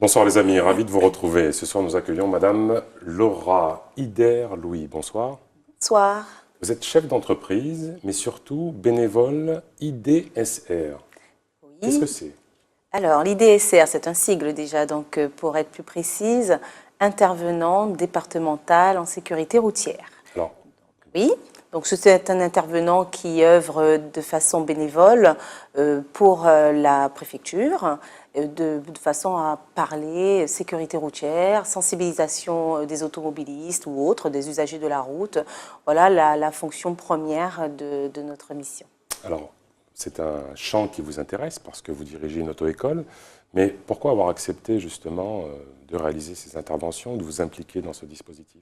Bonsoir les amis, ravi de vous retrouver. Ce soir nous accueillons Madame Laura Ider-Louis. Bonsoir. Bonsoir. Vous êtes chef d'entreprise, mais surtout bénévole IDSR. Qu'est-ce que Oui. c'est? Alors, l'IDSR, c'est un sigle déjà, donc pour être plus précise, intervenant départemental en sécurité routière. Alors, Oui. Donc, c'est un intervenant qui œuvre de façon bénévole pour la préfecture, de façon à parler sécurité routière, sensibilisation des automobilistes ou autres, des usagers de la route. Voilà la fonction première de notre mission. alors, c'est un champ qui vous intéresse parce que vous dirigez une auto-école, mais pourquoi avoir accepté justement de réaliser ces interventions, de vous impliquer dans ce dispositif?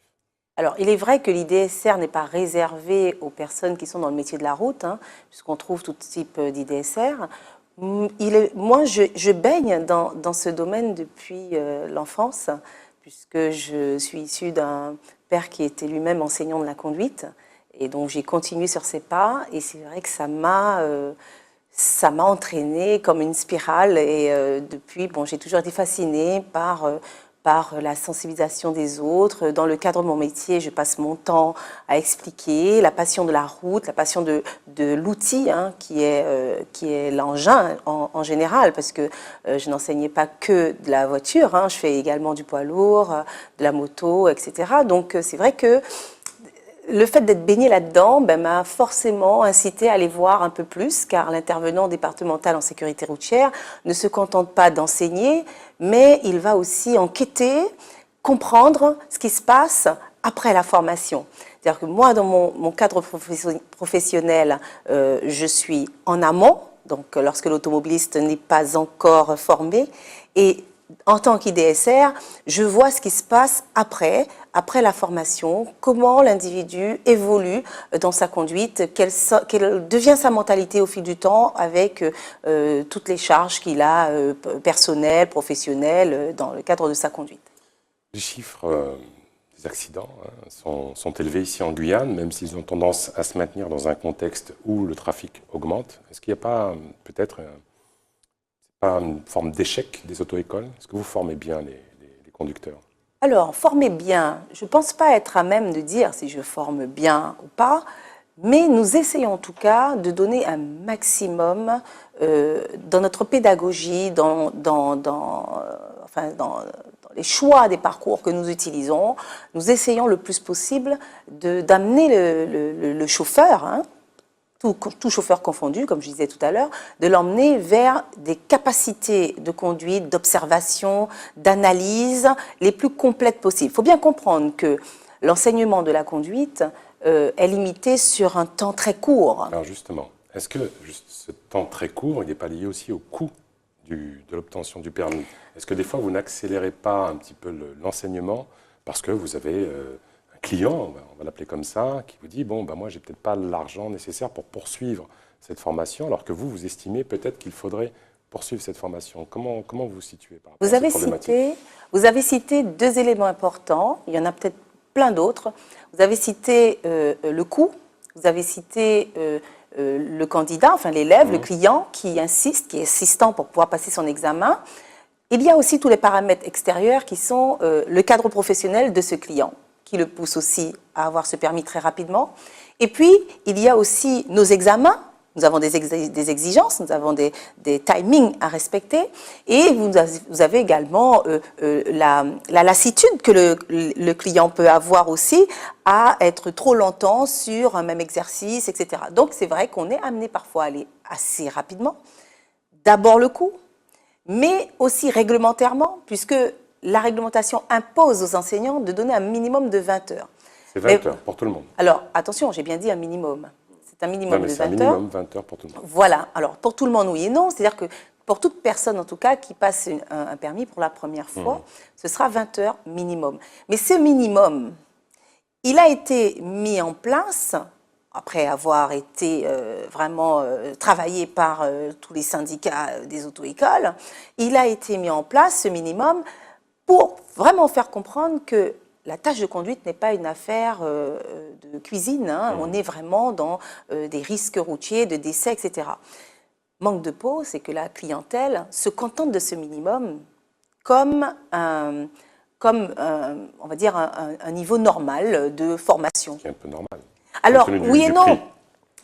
Alors, il est vrai que l'IDSR n'est pas réservé aux personnes qui sont dans le métier de la route, puisqu'on trouve tout type d'IDSR. Moi, je baigne dans ce domaine depuis l'enfance, puisque je suis issue d'un père qui était lui-même enseignant de la conduite. Et donc, j'ai continué sur ses pas. Et c'est vrai que ça m'a entraînée comme une spirale. Et depuis, bon, j'ai toujours été fascinée par la sensibilisation des autres. Dans le cadre de mon métier, je passe mon temps à expliquer la passion de la route, la passion de l'outil, qui est l'engin en général, parce que je n'enseignais pas que de la voiture, je fais également du poids lourd, de la moto, etc. Donc c'est vrai que le fait d'être baigné là-dedans m'a forcément incité à aller voir un peu plus, car l'intervenant départemental en sécurité routière ne se contente pas d'enseigner, mais il va aussi enquêter, comprendre ce qui se passe après la formation. C'est-à-dire que moi, dans mon cadre professionnel, je suis en amont, donc lorsque l'automobiliste n'est pas encore formé, et en tant qu'IDSR, je vois ce qui se passe après la formation, comment l'individu évolue dans sa conduite, quelle devient sa mentalité au fil du temps avec toutes les charges qu'il a personnelles, professionnelles, dans le cadre de sa conduite. Les chiffres des accidents sont élevés ici en Guyane, même s'ils ont tendance à se maintenir dans un contexte où le trafic augmente. Est-ce qu'il n'y a pas peut-être une forme d'échec des auto-écoles? Est-ce que vous formez bien les conducteurs? Alors, former bien, je ne pense pas être à même de dire si je forme bien ou pas, mais nous essayons en tout cas de donner un maximum dans notre pédagogie, dans les choix des parcours que nous utilisons. Nous essayons le plus possible d'amener le chauffeur, tout chauffeur confondu, comme je disais tout à l'heure, de l'emmener vers des capacités de conduite, d'observation, d'analyse les plus complètes possibles. Il faut bien comprendre que l'enseignement de la conduite est limité sur un temps très court. Alors justement, est-ce que ce temps très court, il n'est pas lié aussi au coût de l'obtention du permis? Est-ce que des fois, vous n'accélérez pas un petit peu l'enseignement parce que vous avez un client, on va l'appeler comme ça, qui vous dit, bon, ben moi, j'ai peut-être pas l'argent nécessaire pour poursuivre cette formation, alors que vous estimez peut-être qu'il faudrait poursuivre cette formation. Comment vous vous situez par rapport à cette problématique? Vous avez cité deux éléments importants, il y en a peut-être plein d'autres. Vous avez cité le coût, vous avez cité le candidat, enfin l'élève, le client qui insiste, qui est insistant pour pouvoir passer son examen. Il y a aussi tous les paramètres extérieurs qui sont le cadre professionnel de ce client, qui le pousse aussi à avoir ce permis très rapidement. Et puis, il y a aussi nos examens. Nous avons des exigences, nous avons des timings à respecter. Et vous avez également la lassitude que le client peut avoir aussi à être trop longtemps sur un même exercice, etc. Donc, c'est vrai qu'on est amené parfois à aller assez rapidement. D'abord le coût, mais aussi réglementairement, puisque la réglementation impose aux enseignants de donner un minimum de 20 heures. C'est 20 heures pour tout le monde. Alors, attention, j'ai bien dit un minimum. C'est un minimum de 20 heures. C'est un minimum 20 heures pour tout le monde. Voilà. Alors, pour tout le monde, oui et non. C'est-à-dire que pour toute personne, en tout cas, qui passe un permis pour la première fois, ce sera 20 heures minimum. Mais ce minimum, il a été mis en place après avoir été vraiment travaillé par tous les syndicats des auto-écoles. Il a été mis en place, ce minimum, pour vraiment faire comprendre que la tâche de conduite n'est pas une affaire de cuisine. On est vraiment dans des risques routiers, de décès, etc. Manque de peau, c'est que la clientèle se contente de ce minimum comme on va dire, un niveau normal de formation. Qui est un peu normal. Alors, Compte tenu oui et du non. prix.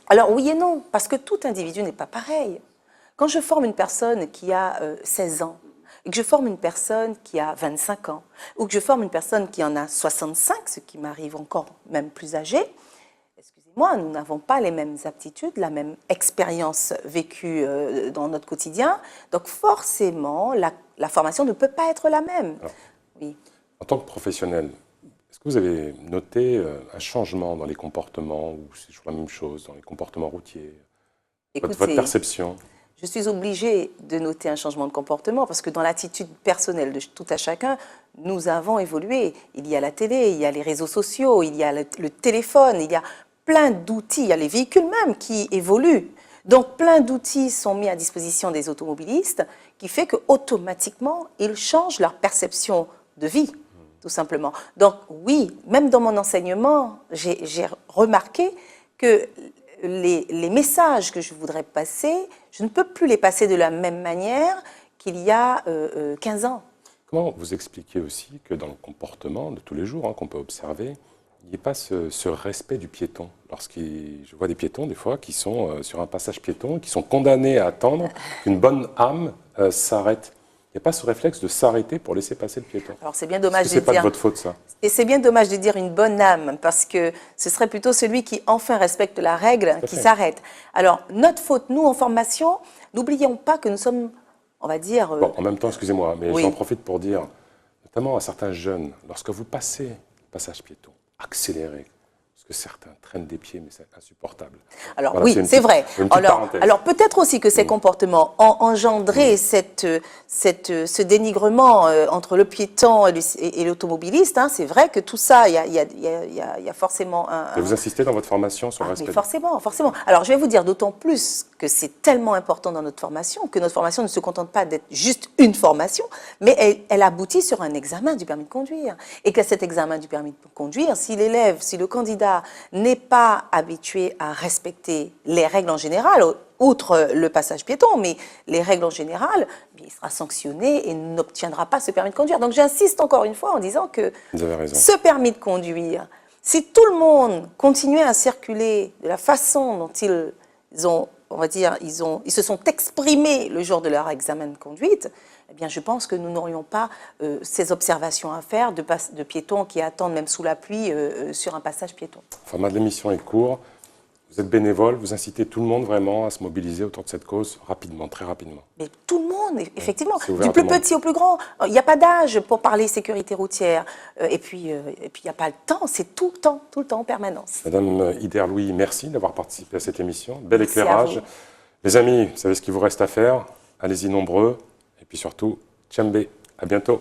Alors, oui et non, parce que tout individu n'est pas pareil. Quand je forme une personne qui a 16 ans, et que je forme une personne qui a 25 ans, ou que je forme une personne qui en a 65, ce qui m'arrive encore même plus âgée, excusez-moi, nous n'avons pas les mêmes aptitudes, la même expérience vécue dans notre quotidien, donc forcément, la formation ne peut pas être la même. Alors, oui. en tant que professionnel, est-ce que vous avez noté un changement dans les comportements, ou c'est toujours la même chose, dans les comportements routiers, Écoutez, votre perception? je suis obligée de noter un changement de comportement parce que dans l'attitude personnelle de tout à chacun, nous avons évolué. Il y a la télé, il y a les réseaux sociaux, il y a le téléphone, il y a plein d'outils, il y a les véhicules même qui évoluent. Donc plein d'outils sont mis à disposition des automobilistes qui fait qu'automatiquement, ils changent leur perception de vie, tout simplement. Donc oui, même dans mon enseignement, j'ai remarqué que les messages que je voudrais passer, je ne peux plus les passer de la même manière qu'il y a 15 ans. Comment vous expliquez aussi que dans le comportement de tous les jours qu'on peut observer, il n'y ait pas ce respect du piéton? Je vois des piétons, des fois, qui sont sur un passage piéton, qui sont condamnés à attendre qu'une bonne âme s'arrête. Il n'y a pas ce réflexe de s'arrêter pour laisser passer le piéton. Alors c'est bien dommage de c'est pas dire. de votre faute, ça. Et c'est bien dommage de dire une bonne âme, parce que ce serait plutôt celui qui enfin respecte la règle qui s'arrête. Alors notre faute, nous en formation, n'oublions pas que nous sommes, on va dire. Bon, en même temps, excusez-moi, mais oui. j'en profite pour dire, notamment à certains jeunes, lorsque vous passez le passage piéton, accélérez. Parce que certains traînent des pieds, mais c'est insupportable. Alors voilà, oui, c'est vrai. Alors peut-être aussi que ces comportements ont engendré ce dénigrement entre le piéton et l'automobiliste. C'est vrai que tout ça, il y a forcément un... Et vous insistez dans votre formation sur le respect? Mais forcément, forcément. Alors je vais vous dire d'autant plus que c'est tellement important dans notre formation, que notre formation ne se contente pas d'être juste une formation, mais elle aboutit sur un examen du permis de conduire. Et qu'à cet examen du permis de conduire, si le candidat n'est pas habitué à respecter les règles en général, outre le passage piéton, mais les règles en général, il sera sanctionné et n'obtiendra pas ce permis de conduire. Donc j'insiste encore une fois en disant que ce permis de conduire, si tout le monde continuait à circuler de la façon dont ils ont, on va dire, ils se sont exprimés le jour de leur examen de conduite, eh bien, je pense que nous n'aurions pas ces observations à faire de piétons qui attendent même sous la pluie sur un passage piéton. Le format de l'émission est court. Vous êtes bénévole, vous incitez tout le monde vraiment à se mobiliser autour de cette cause rapidement, très rapidement. Mais tout le monde, effectivement, du plus petit au plus grand. Il n'y a pas d'âge pour parler sécurité routière. Et puis, il n'y a pas le temps, c'est tout le temps, en permanence. Madame Ider-Louis, merci d'avoir participé à cette émission. Bel éclairage. Les amis, vous savez ce qu'il vous reste à faire. Allez-y nombreux. Et puis surtout, Tchambé. À bientôt.